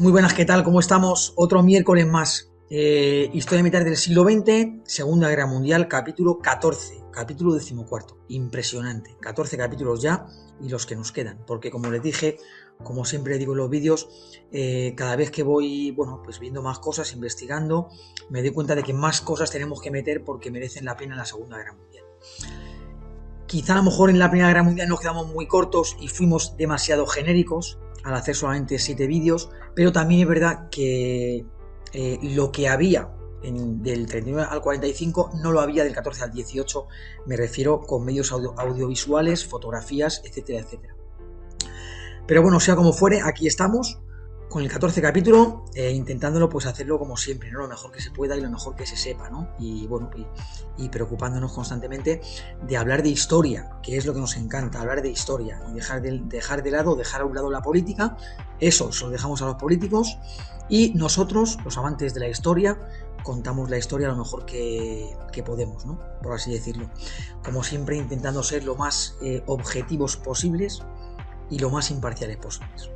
Muy buenas, ¿qué tal? ¿Cómo estamos? Otro miércoles más. Historia militar del siglo XX, Segunda Guerra Mundial, capítulo 14, capítulo 14. Impresionante. 14 capítulos ya y los que nos quedan. Porque como les dije, como siempre digo en los vídeos, cada vez que voy, pues viendo más cosas, investigando, me doy cuenta de que más cosas tenemos que meter porque merecen la pena en la Segunda Guerra Mundial. Quizá a lo mejor en la Primera Guerra Mundial nos quedamos muy cortos y fuimos demasiado genéricos al hacer solamente 7 vídeos, pero también es verdad que lo que había del 39 al 45 no lo había del 14 al 18, me refiero con medios audiovisuales, fotografías, etcétera, etcétera. Pero bueno, sea como fuere, aquí estamos con el 14 capítulo, intentándolo pues hacerlo como siempre, ¿no? Lo mejor que se pueda y lo mejor que se sepa, ¿no? Y bueno, y preocupándonos constantemente de hablar de historia, que es lo que nos encanta, hablar de historia, y dejar a un lado la política. Eso se lo dejamos a los políticos, y nosotros, los amantes de la historia, contamos la historia lo mejor que podemos, ¿no? Por así decirlo. Como siempre, intentando ser lo más objetivos posibles y lo más imparciales posibles.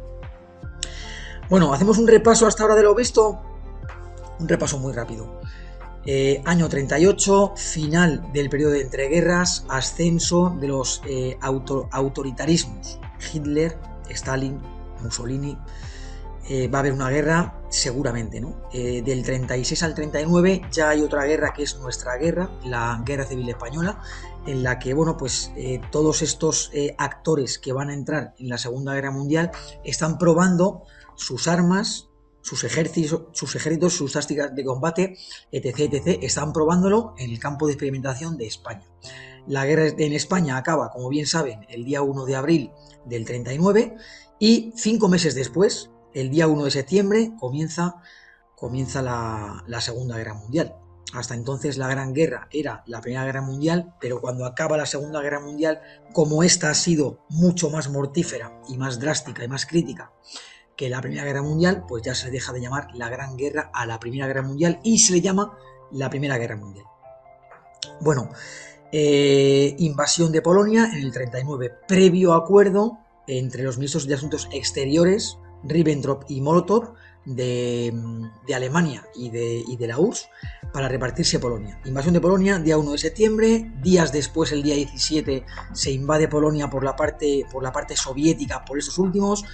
Bueno, hacemos un repaso hasta ahora de lo visto, un repaso muy rápido. Año 38, final del periodo de entreguerras, ascenso de los autoritarismos. Hitler, Stalin, Mussolini. Va a haber una guerra, seguramente, ¿no? Del 36 al 39 ya hay otra guerra que es nuestra guerra, la Guerra Civil Española, en la que, todos estos actores que van a entrar en la Segunda Guerra Mundial están probando sus armas, sus ejércitos, sus tácticas de combate, etc. Están probándolo en el campo de experimentación de España. La guerra en España acaba, como bien saben, el día 1 de abril del 39 y 5 meses después, el día 1 de septiembre, comienza la Segunda Guerra Mundial. Hasta entonces la Gran Guerra era la Primera Guerra Mundial, pero cuando acaba la Segunda Guerra Mundial, como esta ha sido mucho más mortífera y más drástica y más crítica que la Primera Guerra Mundial, pues ya se deja de llamar la Gran Guerra a la Primera Guerra Mundial y se le llama la Primera Guerra Mundial. Bueno, invasión de Polonia en el 39, previo acuerdo entre los ministros de Asuntos Exteriores, Ribbentrop y Molotov, de Alemania y de la URSS, para repartirse Polonia. Invasión de Polonia, día 1 de septiembre, días después, el día 17, se invade Polonia por la parte soviética, por estos últimos.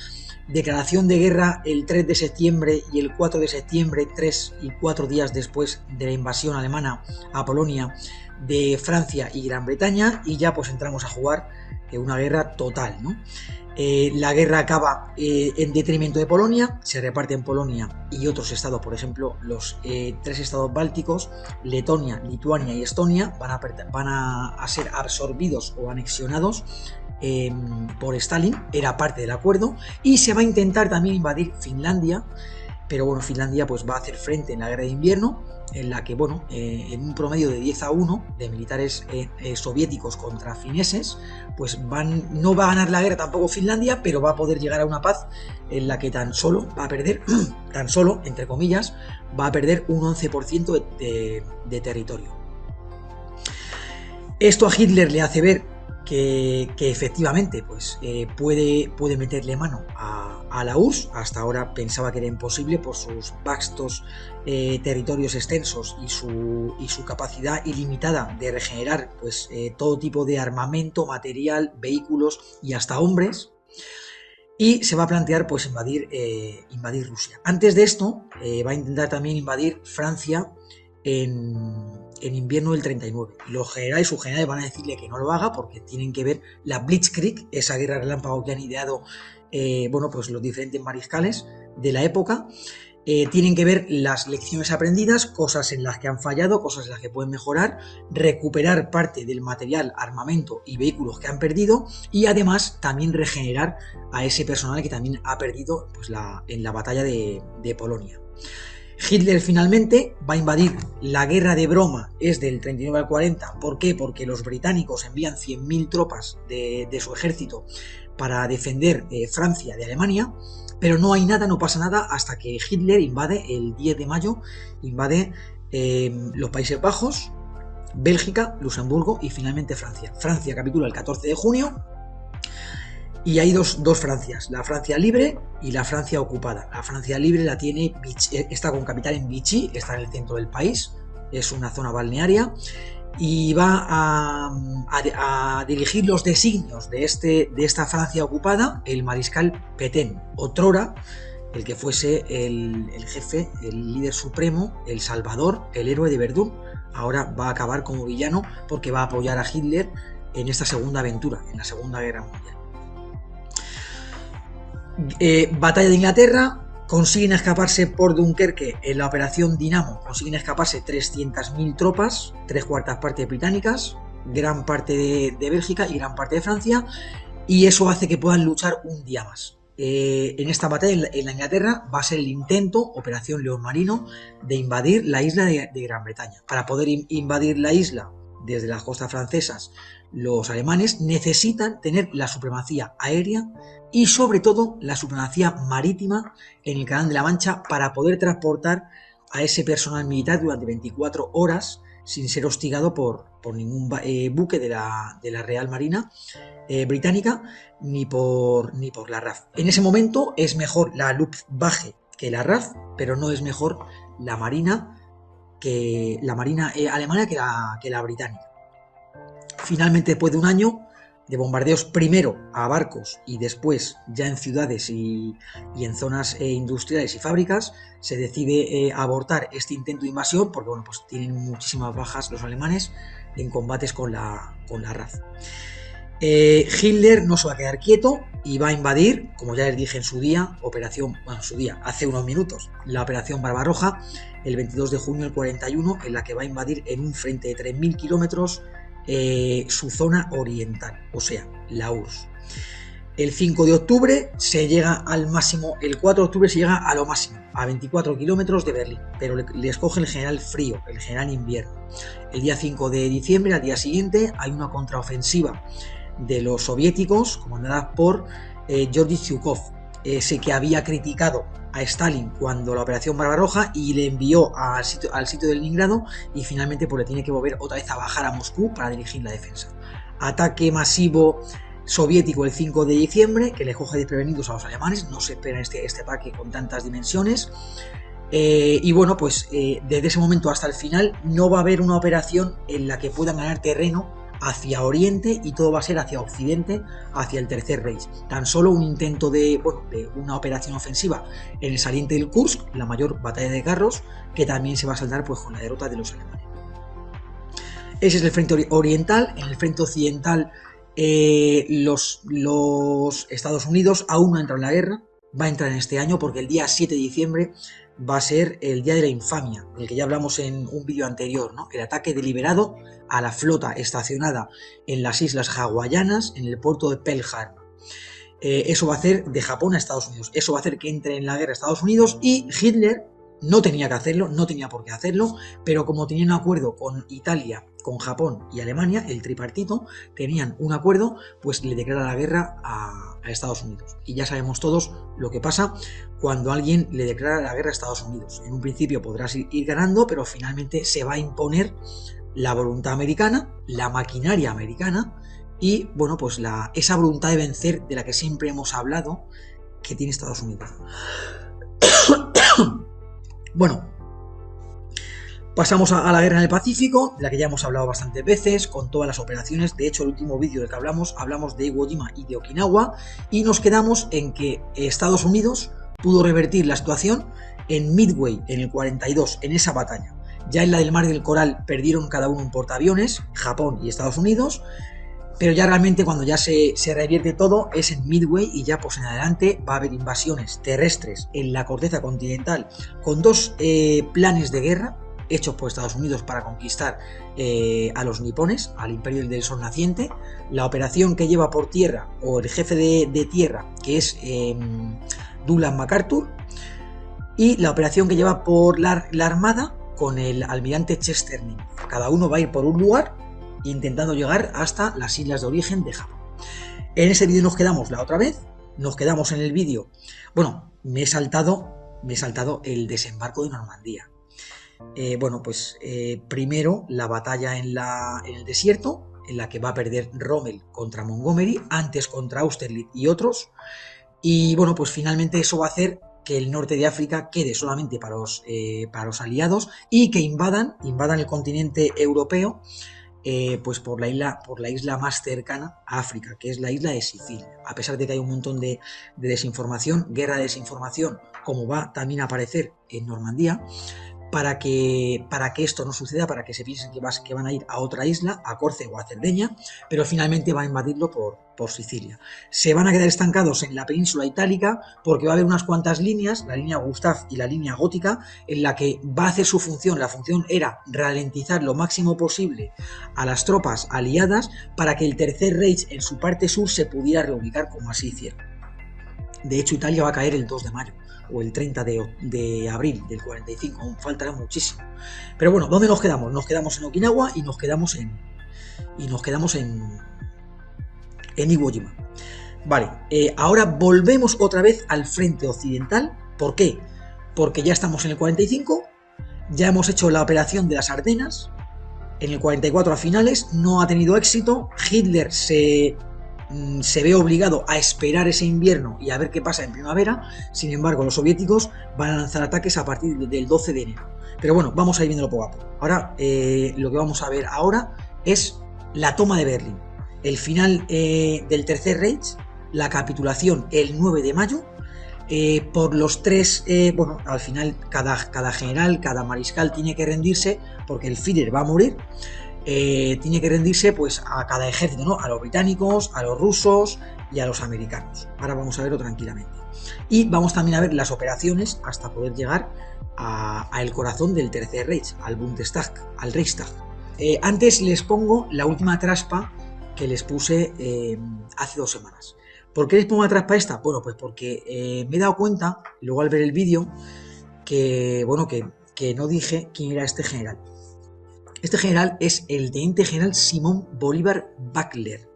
Declaración de guerra el 3 de septiembre y el 4 de septiembre, 3 y 4 días después de la invasión alemana a Polonia de Francia y Gran Bretaña, y ya pues entramos a jugar una guerra total, ¿no? La guerra acaba en detrimento de Polonia, se reparten Polonia y otros estados, por ejemplo, los 3 estados bálticos, Letonia, Lituania y Estonia, van a ser absorbidos o anexionados por Stalin, era parte del acuerdo, y se va a intentar también invadir Finlandia, pero bueno, Finlandia pues va a hacer frente en la guerra de invierno, en la que, en un promedio de 10-1 de militares soviéticos contra fineses, pues no va a ganar la guerra tampoco Finlandia, pero va a poder llegar a una paz en la que tan solo va a perder, entre comillas, va a perder un 11% de territorio. Esto a Hitler le hace ver que efectivamente pues, puede meterle mano a la URSS. Hasta ahora pensaba que era imposible por sus vastos territorios extensos y su capacidad ilimitada de regenerar pues, todo tipo de armamento, material, vehículos y hasta hombres. Y se va a plantear pues, invadir Rusia. Antes de esto va a intentar también invadir Francia en invierno del 39. Y los generales, sus generales, van a decirle que no lo haga porque tienen que ver la Blitzkrieg, esa guerra relámpago que han ideado pues los diferentes mariscales de la época. Tienen que ver las lecciones aprendidas, cosas en las que han fallado, cosas en las que pueden mejorar, recuperar parte del material, armamento y vehículos que han perdido, y además también regenerar a ese personal que también ha perdido pues, en la batalla de Polonia. Hitler finalmente va a invadir. La guerra de broma es del 39 al 40. ¿Por qué? Porque los británicos envían 100.000 tropas de su ejército para defender Francia de Alemania, pero no hay nada, no pasa nada hasta que Hitler invade el 10 de mayo, invade los Países Bajos, Bélgica, Luxemburgo y finalmente Francia. Francia capitula el 14 de junio Y hay dos Francias, la Francia libre y la Francia ocupada. La Francia libre la tiene, está con capital en Vichy, está en el centro del país, es una zona balnearia, y va a dirigir los designios de esta Francia ocupada el mariscal Pétain, otrora el que fuese el jefe, el líder supremo, el salvador, el héroe de Verdún. Ahora va a acabar como villano porque va a apoyar a Hitler en esta segunda aventura, en la Segunda Guerra Mundial. Batalla de Inglaterra. Consiguen escaparse por Dunkerque en la operación Dinamo, consiguen escaparse 300.000 tropas, 3/4 partes británicas, gran parte de Bélgica y gran parte de Francia, y eso hace que puedan luchar un día más. En esta batalla en la Inglaterra va a ser el intento, Operación León Marino, de invadir la isla de Gran Bretaña. Para poder invadir la isla desde las costas francesas, los alemanes necesitan tener la supremacía aérea y sobre todo la supremacía marítima en el Canal de la Mancha para poder transportar a ese personal militar durante 24 horas sin ser hostigado por ningún buque de la Real Marina británica ni por la RAF. En ese momento es mejor la Luftwaffe que la RAF, pero no es mejor la Marina alemana que la británica. Finalmente, después de un año de bombardeos, primero a barcos y después ya en ciudades y en zonas industriales y fábricas, se decide abortar este intento de invasión porque bueno, pues tienen muchísimas bajas los alemanes en combates con la RAF. Hitler no se va a quedar quieto y va a invadir, como ya les dije en su día, hace unos minutos, la operación Barbarroja, el 22 de junio del 41, en la que va a invadir en un frente de 3.000 kilómetros su zona oriental, o sea, la URSS. El 5 de octubre se llega al máximo, el 4 de octubre se llega a lo máximo, a 24 kilómetros de Berlín, pero le escoge el general frío, el general invierno. El día 5 de diciembre, al día siguiente, hay una contraofensiva de los soviéticos, comandada por Georgy Zhukov, ese que había criticado a Stalin cuando la operación Barbarroja y le envió al sitio de Leningrado, y finalmente pues le tiene que volver otra vez a bajar a Moscú para dirigir la defensa. Ataque masivo soviético el 5 de diciembre que le coge desprevenidos a los alemanes, no se espera este ataque con tantas dimensiones. Y bueno, pues desde ese momento hasta el final no va a haber una operación en la que puedan ganar terreno hacia Oriente, y todo va a ser hacia Occidente, hacia el Tercer Reich. Tan solo un intento de una operación ofensiva en el saliente del Kursk, la mayor batalla de carros, que también se va a saldar pues con la derrota de los alemanes. Ese es el frente oriental. En el frente occidental los Estados Unidos aún no entran en la guerra, va a entrar en este año porque el día 7 de diciembre va a ser el día de la infamia, del que ya hablamos en un vídeo anterior, ¿no? El ataque deliberado a la flota estacionada en las islas hawaianas, en el puerto de Pearl Harbor. Eso va a hacer de Japón a Estados Unidos, eso va a hacer que entre en la guerra Estados Unidos, y Hitler no tenía que hacerlo, no tenía por qué hacerlo, pero como tenía un acuerdo con Italia, con Japón y Alemania, el tripartito, tenían un acuerdo, pues le declara la guerra a Estados Unidos. Y ya sabemos todos lo que pasa cuando alguien le declara la guerra a Estados Unidos. En un principio podrás ir ganando, pero finalmente se va a imponer la voluntad americana, la maquinaria americana, y bueno, pues esa voluntad de vencer de la que siempre hemos hablado que tiene Estados Unidos. Bueno, pasamos a la guerra en el Pacífico, de la que ya hemos hablado bastantes veces, con todas las operaciones. De hecho, el último vídeo del que hablamos de Iwo Jima y de Okinawa, y nos quedamos en que Estados Unidos pudo revertir la situación en Midway, en el 42, en esa batalla. Ya en la del Mar del Coral perdieron cada uno un portaaviones, Japón y Estados Unidos, pero ya realmente cuando ya se revierte todo es en Midway, y ya pues en adelante va a haber invasiones terrestres en la corteza continental con dos planes de guerra hechos por Estados Unidos para conquistar a los nipones, al Imperio del Sol Naciente. La operación que lleva por tierra, o el jefe de tierra, que es Douglas MacArthur, y la operación que lleva por la armada con el almirante Chesterfield. Cada uno va a ir por un lugar intentando llegar hasta las islas de origen de Japón. En ese vídeo nos quedamos la otra vez, nos quedamos en el vídeo, bueno, me he saltado el desembarco de Normandía. Primero la batalla en el desierto, en la que va a perder Rommel contra Montgomery, antes contra Austerlitz y otros. Y bueno, pues finalmente eso va a hacer que el norte de África quede solamente para los aliados y que invadan el continente europeo, pues por la isla más cercana a África, que es la isla de Sicilia. A pesar de que hay un montón de desinformación, guerra de desinformación, como va también a aparecer en Normandía, para que esto no suceda, para que se piensen que van a ir a otra isla, a Córcega o a Cerdeña, pero finalmente va a invadirlo por Sicilia. Se van a quedar estancados en la península itálica porque va a haber unas cuantas líneas, la línea Gustav y la línea gótica, en la que va a hacer su función. La función era ralentizar lo máximo posible a las tropas aliadas para que el Tercer Reich en su parte sur se pudiera reubicar, como así hicieron. De hecho, Italia va a caer el 2 de mayo o el 30 de abril del 45, aún faltará muchísimo. Pero bueno, ¿dónde nos quedamos? Nos quedamos en Okinawa y nos quedamos en Iwo Jima. Vale, ahora volvemos otra vez al frente occidental. ¿Por qué? Porque ya estamos en el 45, ya hemos hecho la operación de las Ardenas, en el 44 a finales, no ha tenido éxito, Hitler se ve obligado a esperar ese invierno y a ver qué pasa en primavera. Sin embargo, los soviéticos van a lanzar ataques a partir del 12 de enero. Pero bueno, vamos a ir viéndolo poco a poco. Ahora, lo que vamos a ver ahora es la toma de Berlín, el final del Tercer Reich, la capitulación el 9 de mayo, por los tres, bueno, al final cada general, cada mariscal tiene que rendirse porque el Führer va a morir. Tiene que rendirse pues a cada ejército, ¿no? A los británicos, a los rusos y a los americanos. Ahora vamos a verlo tranquilamente. Y vamos también a ver las operaciones hasta poder llegar a el corazón del Tercer Reich, al Bundestag, al Reichstag. Antes les pongo la última traspa que les puse hace 2 semanas. ¿Por qué les pongo la traspa esta? Bueno, pues porque me he dado cuenta, luego al ver el vídeo, que, bueno, que no dije quién era este general. Este general es el teniente general Simón Bolívar Bachler.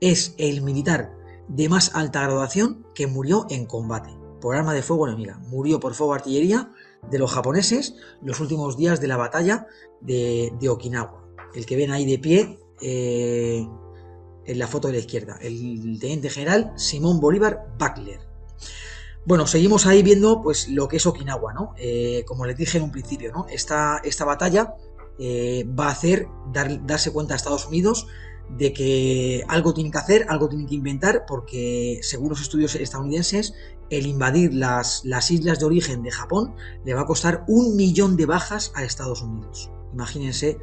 Es el militar de más alta graduación que murió en combate por arma de fuego enemiga. Murió por fuego de artillería de los japoneses los últimos días de la batalla de Okinawa. El que ven ahí de pie en la foto de la izquierda. El teniente general Simón Bolívar Bachler. Bueno, seguimos ahí viendo pues lo que es Okinawa, ¿no? Como les dije en un principio, ¿no? Esta batalla va a hacer darse cuenta a Estados Unidos de que algo tienen que hacer, algo tienen que inventar, porque según los estudios estadounidenses, el invadir las islas de origen de Japón le va a costar 1 millón de bajas a Estados Unidos. Imagínense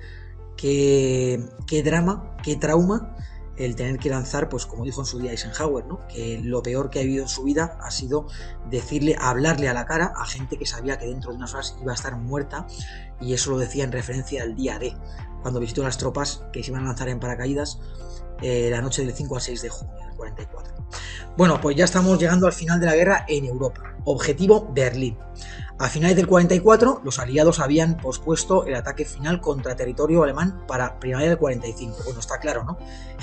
qué drama, qué trauma el tener que lanzar, pues como dijo en su día Eisenhower, ¿no? Que lo peor que ha vivido en su vida ha sido hablarle a la cara a gente que sabía que dentro de unas horas iba a estar muerta, y eso lo decía en referencia al día D, cuando visitó las tropas que se iban a lanzar en paracaídas la noche del 5 al 6 de junio del 44. Bueno, pues ya estamos llegando al final de la guerra en Europa. Objetivo Berlín. A finales del 44, los aliados habían pospuesto el ataque final contra territorio alemán para primavera del 45. Bueno, está claro, ¿no?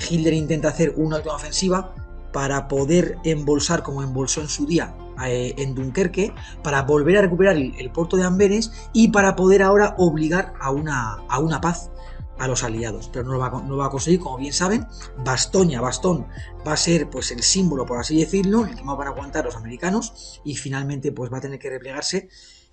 Hitler intenta hacer una última ofensiva para poder embolsar, como embolsó en su día en Dunkerque, para volver a recuperar el puerto de Amberes y para poder ahora obligar a una paz a los aliados, pero no lo va a conseguir, como bien saben. Bastón va a ser pues el símbolo, por así decirlo, el que más van a aguantar los americanos, y finalmente pues va a tener que replegarse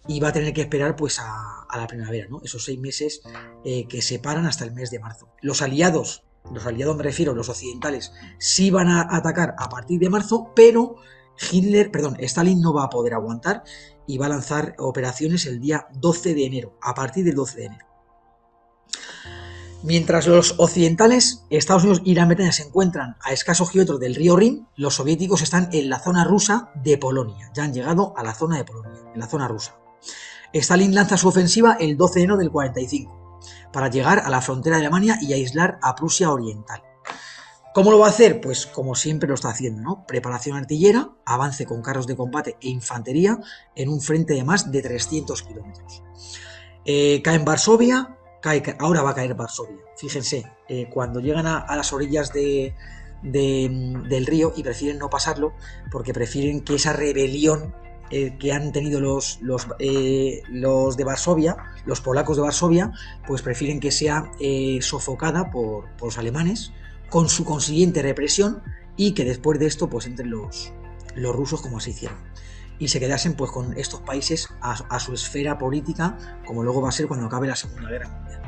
y va a tener que esperar pues a la primavera, ¿no? Esos 6 meses que separan hasta el mes de marzo. Los aliados me refiero, los occidentales, sí van a atacar a partir de marzo, pero Stalin no va a poder aguantar y va a lanzar operaciones el día 12 de enero, a partir del 12 de enero. Mientras los occidentales, Estados Unidos y Gran Bretaña, se encuentran a escasos kilómetros del río Rin, los soviéticos están en la zona rusa de Polonia. Ya han llegado a la zona de Polonia, en la zona rusa. Stalin lanza su ofensiva el 12 de enero del 45 para llegar a la frontera de Alemania y aislar a Prusia Oriental. ¿Cómo lo va a hacer? Pues como siempre lo está haciendo, ¿no? Preparación artillera, avance con carros de combate e infantería en un frente de más de 300 kilómetros. Cae en Varsovia. Ahora va a caer Varsovia. Fíjense, cuando llegan a las orillas del río y prefieren no pasarlo porque prefieren que esa rebelión que han tenido los de Varsovia, los polacos de Varsovia, pues prefieren que sea sofocada por los alemanes, con su consiguiente represión, y que después de esto pues entren los rusos, como se hicieron, y se quedasen pues con estos países a su esfera política, como luego va a ser cuando acabe la Segunda Guerra Mundial.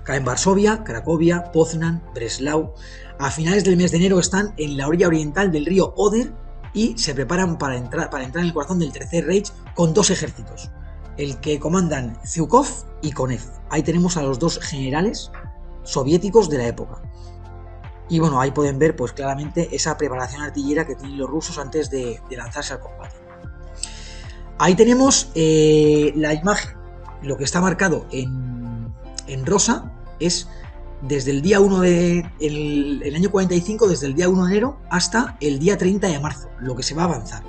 Caen Varsovia, Cracovia, Poznan, Breslau. A finales del mes de enero están en la orilla oriental del río Oder y se preparan para entrar en el corazón del Tercer Reich con dos ejércitos, el que comandan Zhukov y Konev. Ahí tenemos a los dos generales soviéticos de la época. Y bueno, ahí pueden ver pues claramente esa preparación artillera que tienen los rusos antes de lanzarse al combate. Ahí tenemos la imagen. Lo que está marcado en rosa es desde el día 1 el año 45, desde el día 1 de enero hasta el día 30 de marzo, lo que se va a avanzar.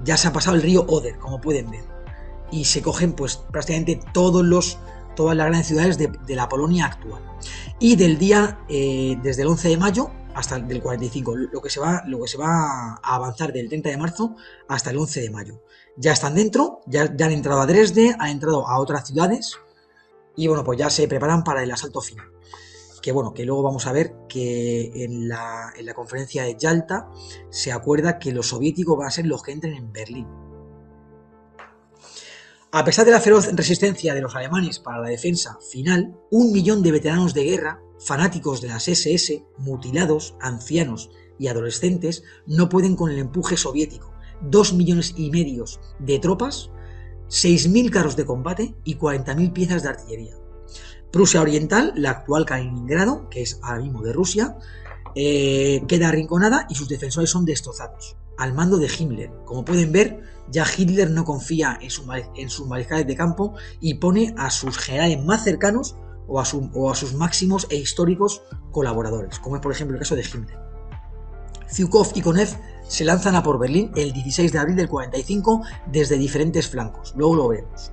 Ya se ha pasado el río Oder, como pueden ver, y se cogen pues prácticamente todas las grandes ciudades de la Polonia actual. Y del día, desde el 11 de mayo hasta el del 45, lo que se va a avanzar del 30 de marzo hasta el 11 de mayo. Ya están dentro, ya han entrado a Dresde, han entrado a otras ciudades, y bueno, pues ya se preparan para el asalto final. Que bueno, que luego vamos a ver que en la conferencia de Yalta se acuerda que los soviéticos van a ser los que entren en Berlín. A pesar de la feroz resistencia de los alemanes para la defensa final, 1 millón de veteranos de guerra, fanáticos de las SS, mutilados, ancianos y adolescentes, no pueden con el empuje soviético. 2,5 millones de tropas, 6.000 carros de combate y 40.000 piezas de artillería. Prusia Oriental, la actual Kaliningrado, que es ahora mismo de Rusia, queda arrinconada y sus defensores son destrozados, al mando de Himmler. Como pueden ver, ya Hitler no confía en sus mariscales de campo y pone a sus generales más cercanos o a sus máximos e históricos colaboradores, como es por ejemplo el caso de Himmler. Zhukov y Konev se lanzan a por Berlín el 16 de abril del 45 desde diferentes flancos, luego lo veremos.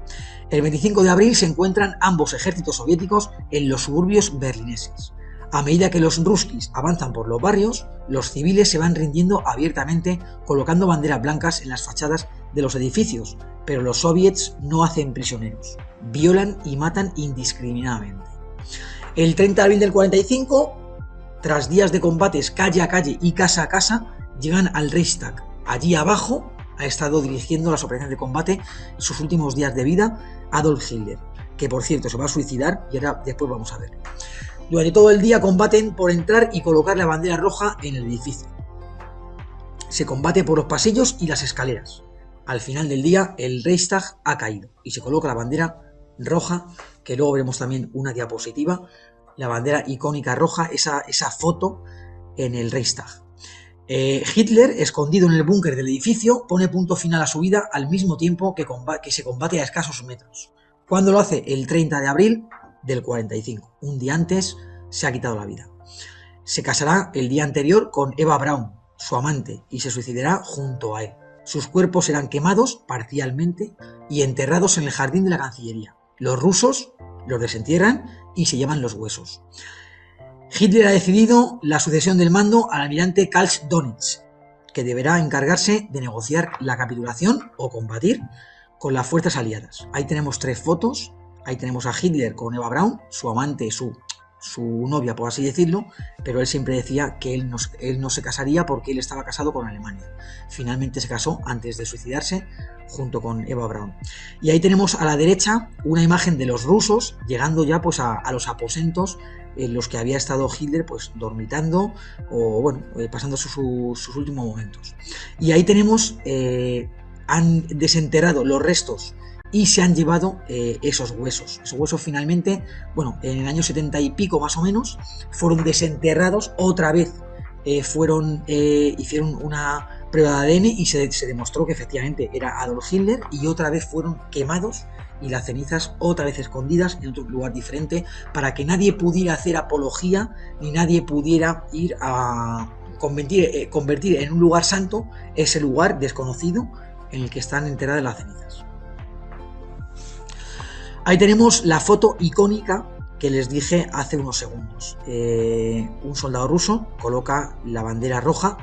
El 25 de abril se encuentran ambos ejércitos soviéticos en los suburbios berlineses. A medida que los ruskis avanzan por los barrios, los civiles se van rindiendo abiertamente colocando banderas blancas en las fachadas de los edificios, pero los soviets no hacen prisioneros, violan y matan indiscriminadamente. El 30 de abril del 45, tras días de combates calle a calle y casa a casa, llegan al Reichstag. Allí abajo ha estado dirigiendo las operaciones de combate en sus últimos días de vida Adolf Hitler, que por cierto se va a suicidar y ahora después vamos a ver. Durante todo el día combaten por entrar y colocar la bandera roja en el edificio. Se combate por los pasillos y las escaleras. Al final del día el Reichstag ha caído y se coloca la bandera roja, que luego veremos también una diapositiva, la bandera icónica roja, esa foto en el Reichstag. Hitler, escondido en el búnker del edificio, pone punto final a su vida al mismo tiempo que se combate a escasos metros. ¿Cuándo lo hace? El 30 de abril del 45. Un día antes se ha quitado la vida. Se casará el día anterior con Eva Braun, su amante, y se suicidará junto a él. Sus cuerpos serán quemados parcialmente y enterrados en el jardín de la Cancillería. Los rusos los desentierran y se llevan los huesos. Hitler ha decidido la sucesión del mando al almirante Karl Donitz, que deberá encargarse de negociar la capitulación o combatir con las fuerzas aliadas. Ahí tenemos 3 fotos. Ahí tenemos a Hitler con Eva Braun, su amante, su novia, por así decirlo, pero él siempre decía que él no se casaría porque él estaba casado con Alemania. Finalmente se casó antes de suicidarse junto con Eva Braun. Y ahí tenemos a la derecha una imagen de los rusos llegando ya pues a los aposentos en los que había estado Hitler pues dormitando o bueno, pasando sus últimos momentos. Y ahí tenemos, han desenterrado los restos y se han llevado esos huesos. Esos huesos finalmente, bueno, en el año 70 y pico más o menos, fueron desenterrados otra vez. Hicieron una prueba de ADN y se demostró que efectivamente era Adolf Hitler, y otra vez fueron quemados y las cenizas otra vez escondidas en otro lugar diferente para que nadie pudiera hacer apología ni nadie pudiera ir a convertir en un lugar santo ese lugar desconocido en el que están enterradas las cenizas. Ahí tenemos la foto icónica que les dije hace unos segundos. Un soldado ruso coloca la bandera roja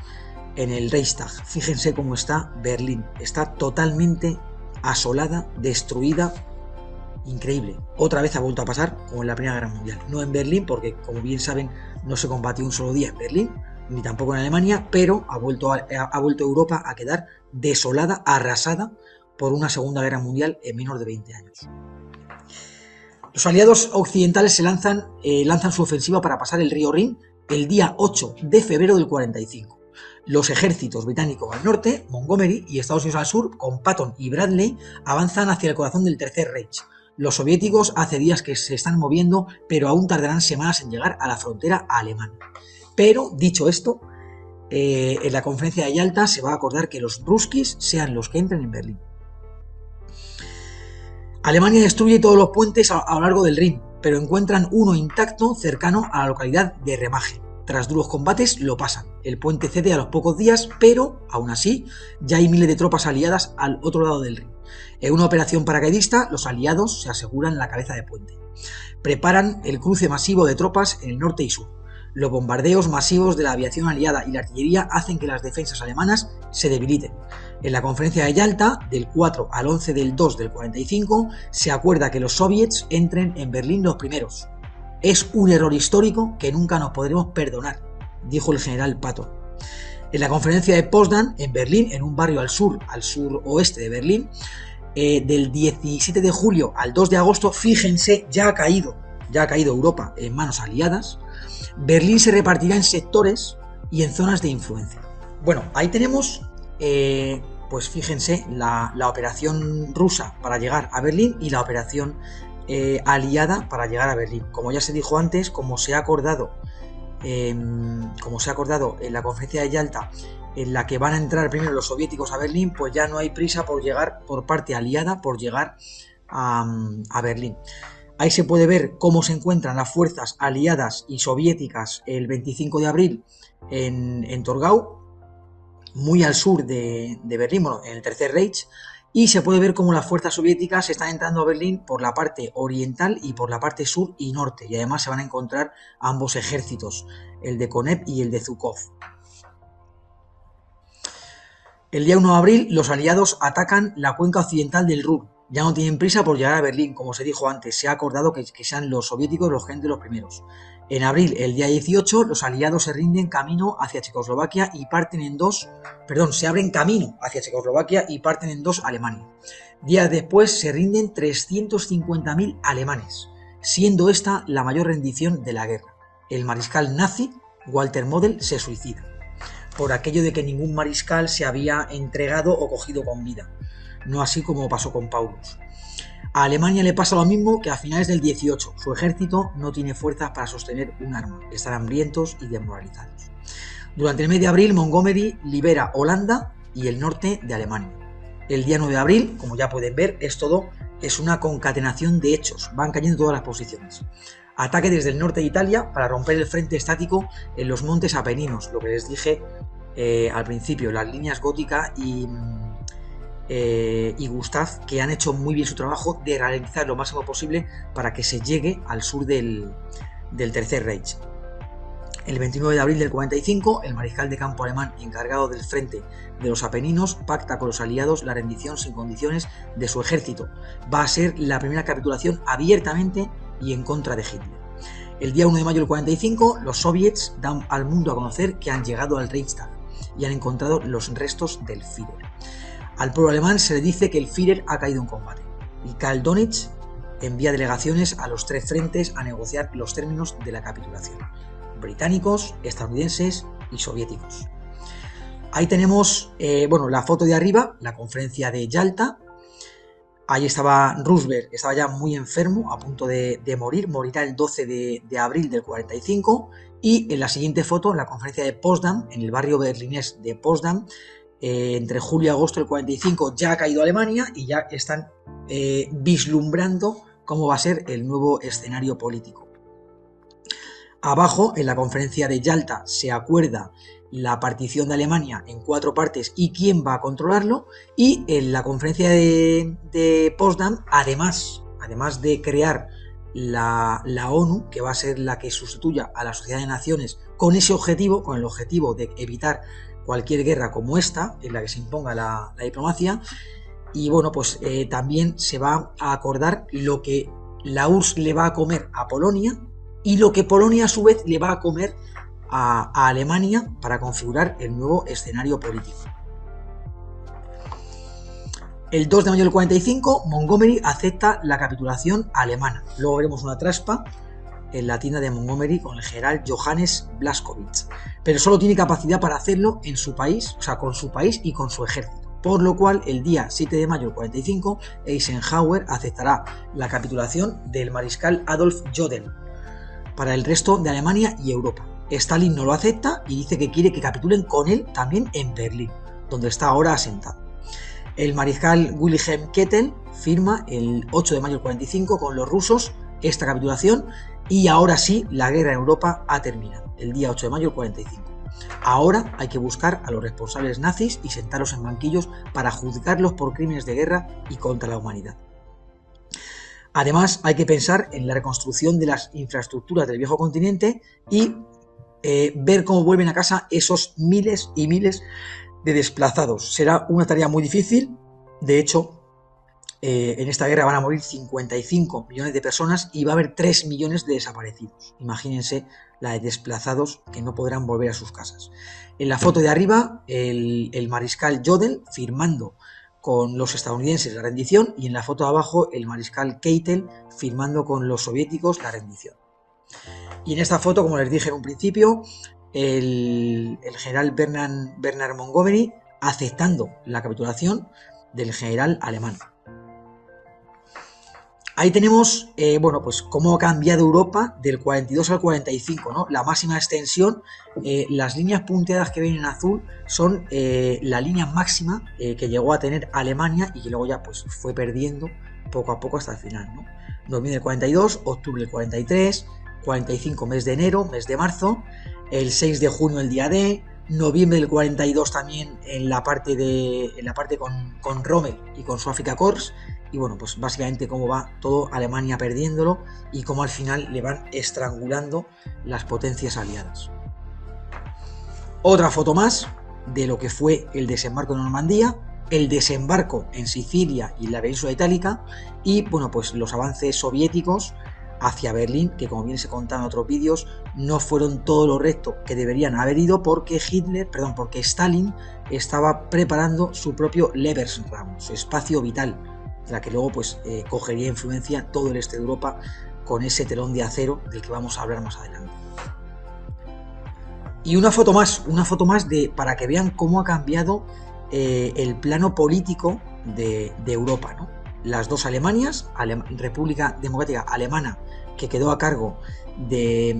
en el Reichstag. Fíjense cómo está Berlín. Está totalmente asolada, destruida. Increíble. Otra vez ha vuelto a pasar como en la Primera Guerra Mundial. No en Berlín, porque como bien saben, no se combatió un solo día en Berlín, ni tampoco en Alemania, pero ha vuelto Europa a quedar desolada, arrasada por una Segunda Guerra Mundial en menos de 20 años. Los aliados occidentales lanzan su ofensiva para pasar el río Rin el día 8 de febrero del 45. Los ejércitos británicos al norte, Montgomery, y Estados Unidos al sur, con Patton y Bradley, avanzan hacia el corazón del Tercer Reich. Los soviéticos hace días que se están moviendo, pero aún tardarán semanas en llegar a la frontera alemana. Pero, dicho esto, en la conferencia de Yalta se va a acordar que los ruskis sean los que entren en Berlín. Alemania destruye todos los puentes a lo largo del Rin, pero encuentran uno intacto cercano a la localidad de Remagen. Tras duros combates lo pasan. El puente cede a los pocos días, pero aún así ya hay miles de tropas aliadas al otro lado del Rin. En una operación paracaidista, los aliados se aseguran la cabeza de puente. Preparan el cruce masivo de tropas en el norte y sur. Los bombardeos masivos de la aviación aliada y la artillería hacen que las defensas alemanas se debiliten. En la conferencia de Yalta, del 4 al 11 del 2 del 45, se acuerda que los soviets entren en Berlín los primeros. Es un error histórico que nunca nos podremos perdonar, dijo el general Patton. En la conferencia de Potsdam, en Berlín, en un barrio al suroeste de Berlín, del 17 de julio al 2 de agosto, fíjense, ya ha caído Europa en manos aliadas. Berlín se repartirá en sectores y en zonas de influencia. Bueno, ahí tenemos, pues fíjense, la operación rusa para llegar a Berlín y la operación aliada para llegar a Berlín. Como ya se dijo antes, como se ha acordado en la conferencia de Yalta, en la que van a entrar primero los soviéticos a Berlín, pues ya no hay prisa por llegar por parte aliada, por llegar a Berlín. Ahí se puede ver cómo se encuentran las fuerzas aliadas y soviéticas el 25 de abril en Torgau, muy al sur de Berlín, bueno, en el Tercer Reich, y se puede ver cómo las fuerzas soviéticas están entrando a Berlín por la parte oriental y por la parte sur y norte, y además se van a encontrar ambos ejércitos, el de Konev y el de Zhukov. El día 1 de abril los aliados atacan la cuenca occidental del Ruhr. Ya no tienen prisa por llegar a Berlín, como se dijo antes, se ha acordado que sean los soviéticos los que entren los primeros. En abril, el día 18, los aliados se rinden camino hacia Checoslovaquia y parten en dos, se abren camino hacia Checoslovaquia y parten en dos Alemania. Días después se rinden 350.000 alemanes, siendo esta la mayor rendición de la guerra. El mariscal nazi, Walter Model, se suicida, por aquello de que ningún mariscal se había entregado o cogido con vida, no así como pasó con Paulus. A Alemania le pasa lo mismo que a finales del 18, su ejército no tiene fuerzas para sostener un arma, están hambrientos y desmoralizados. Durante el mes de abril, Montgomery libera Holanda y el norte de Alemania. El día 9 de abril, como ya pueden ver, es una concatenación de hechos, van cayendo todas las posiciones. Ataque desde el norte de Italia para romper el frente estático en los montes Apeninos, lo que les dije al principio, las líneas Gótica y Gustav, que han hecho muy bien su trabajo de ralentizar lo máximo posible para que se llegue al sur del Tercer Reich. El 29 de abril del 45, el mariscal de campo alemán encargado del frente de los Apeninos pacta con los aliados la rendición sin condiciones de su ejército. Va a ser la primera capitulación abiertamente y en contra de Hitler. El día 1 de mayo del 45, los soviets dan al mundo a conocer que han llegado al Reichstag y han encontrado los restos del Führer. Al pueblo alemán se le dice que el Führer ha caído en combate, y Karl Donitz envía delegaciones a los tres frentes a negociar los términos de la capitulación: británicos, estadounidenses y soviéticos. Ahí tenemos la foto de arriba, la conferencia de Yalta. Ahí estaba Roosevelt, estaba ya muy enfermo, a punto de morir, morirá el 12 de abril del 45, y en la siguiente foto, en la conferencia de Potsdam, en el barrio berlinés de Potsdam, entre julio y agosto del 45 ya ha caído Alemania y ya están vislumbrando cómo va a ser el nuevo escenario político. Abajo, en la conferencia de Yalta, se acuerda la partición de Alemania en 4 partes y quién va a controlarlo, y en la conferencia de Potsdam, además de crear la ONU, que va a ser la que sustituya a la Sociedad de Naciones con ese objetivo, con el objetivo de evitar cualquier guerra como esta, en la que se imponga la diplomacia. Y bueno, pues también se va a acordar lo que la URSS le va a comer a Polonia y lo que Polonia a su vez le va a comer a Alemania para configurar el nuevo escenario político. El 2 de mayo del 45, Montgomery acepta la capitulación alemana. Luego veremos una trampa en la tienda de Montgomery con el general Johannes Blaskowitz, pero solo tiene capacidad para hacerlo en su país, o sea, con su país y con su ejército. Por lo cual, el día 7 de mayo del 45, Eisenhower aceptará la capitulación del mariscal Adolf Jodl para el resto de Alemania y Europa. Stalin no lo acepta y dice que quiere que capitulen con él también en Berlín, donde está ahora asentado. El mariscal Wilhelm Kettel firma el 8 de mayo del 45 con los rusos esta capitulación y ahora sí la guerra en Europa ha terminado, el día 8 de mayo del 45. Ahora hay que buscar a los responsables nazis y sentarlos en banquillos para juzgarlos por crímenes de guerra y contra la humanidad. Además, hay que pensar en la reconstrucción de las infraestructuras del viejo continente y ver cómo vuelven a casa esos miles y miles de desplazados. Será una tarea muy difícil. De hecho, en esta guerra van a morir 55 millones de personas y va a haber 3 millones de desaparecidos. Imagínense la de desplazados que no podrán volver a sus casas. En la foto de arriba, el mariscal Jodl firmando con los estadounidenses la rendición y en la foto de abajo el mariscal Keitel firmando con los soviéticos la rendición. Y en esta foto, como les dije en un principio, el general Bernard Montgomery aceptando la capitulación del general alemán. Ahí tenemos, bueno, pues cómo ha cambiado Europa del 42 al 45, ¿no? La máxima extensión, las líneas punteadas que ven en azul son la línea máxima que llegó a tener Alemania y que luego ya pues fue perdiendo poco a poco hasta el final, ¿no? Noviembre del 42, octubre del 43, 45 mes de enero, mes de marzo, el 6 de junio el día D, noviembre del 42 también en la parte con Rommel y con su Afrika Korps. Y bueno, pues básicamente cómo va todo Alemania perdiéndolo y cómo al final le van estrangulando las potencias aliadas. Otra foto más de lo que fue el desembarco en Normandía, el desembarco en Sicilia y en la península itálica y bueno, pues los avances soviéticos hacia Berlín, que como bien se contaba en otros vídeos, no fueron todo lo recto que deberían haber ido porque porque Stalin estaba preparando su propio Lebensraum, su espacio vital, de la que luego pues cogería influencia todo el este de Europa con ese telón de acero del que vamos a hablar más adelante. Y una foto más para que vean cómo ha cambiado el plano político de Europa, ¿no? Las dos Alemanias, República Democrática Alemana, que quedó a cargo de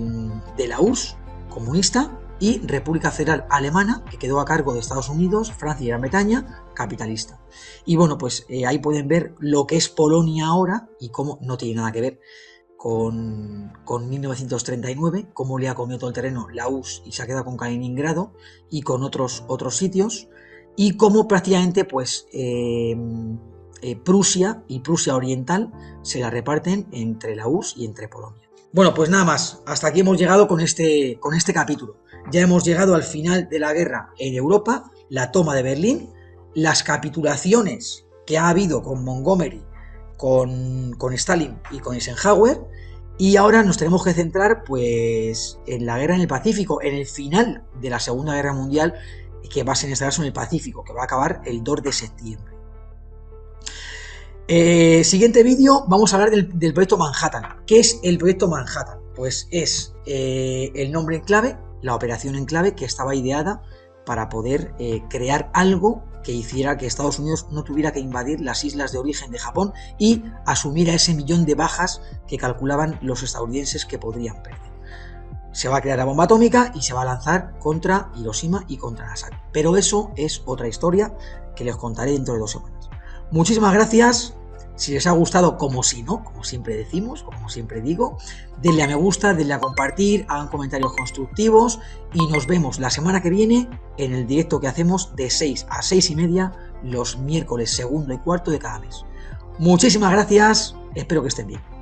la URSS comunista, y República Federal Alemana, que quedó a cargo de Estados Unidos, Francia y Gran Bretaña, capitalista. Y bueno, pues ahí pueden ver lo que es Polonia ahora y cómo no tiene nada que ver con 1939, cómo le ha comido todo el terreno la URSS y se ha quedado con Kaliningrado y con otros sitios, y cómo prácticamente pues Prusia y Prusia Oriental se la reparten entre la URSS y entre Polonia. Bueno, pues nada más, hasta aquí hemos llegado con este capítulo. Ya hemos llegado al final de la guerra en Europa, la toma de Berlín, las capitulaciones que ha habido con Montgomery, con Stalin y con Eisenhower, y ahora nos tenemos que centrar pues en la guerra en el Pacífico, en el final de la Segunda Guerra Mundial, que va a ser en este caso en el Pacífico, que va a acabar el 2 de septiembre. Siguiente vídeo, vamos a hablar del proyecto Manhattan. ¿Qué es el proyecto Manhattan? Pues es el nombre en clave, la operación en clave que estaba ideada para poder crear algo que hiciera que Estados Unidos no tuviera que invadir las islas de origen de Japón y asumiera ese millón de bajas que calculaban los estadounidenses que podrían perder. Se va a crear la bomba atómica y se va a lanzar contra Hiroshima y contra Nagasaki. Pero eso es otra historia que les contaré dentro de 2 semanas. Muchísimas gracias. Si les ha gustado, como si no, como siempre decimos, como siempre digo, denle a me gusta, denle a compartir, hagan comentarios constructivos y nos vemos la semana que viene en el directo que hacemos de 6 a 6 y media los miércoles 2 y 4 de cada mes. Muchísimas gracias, espero que estén bien.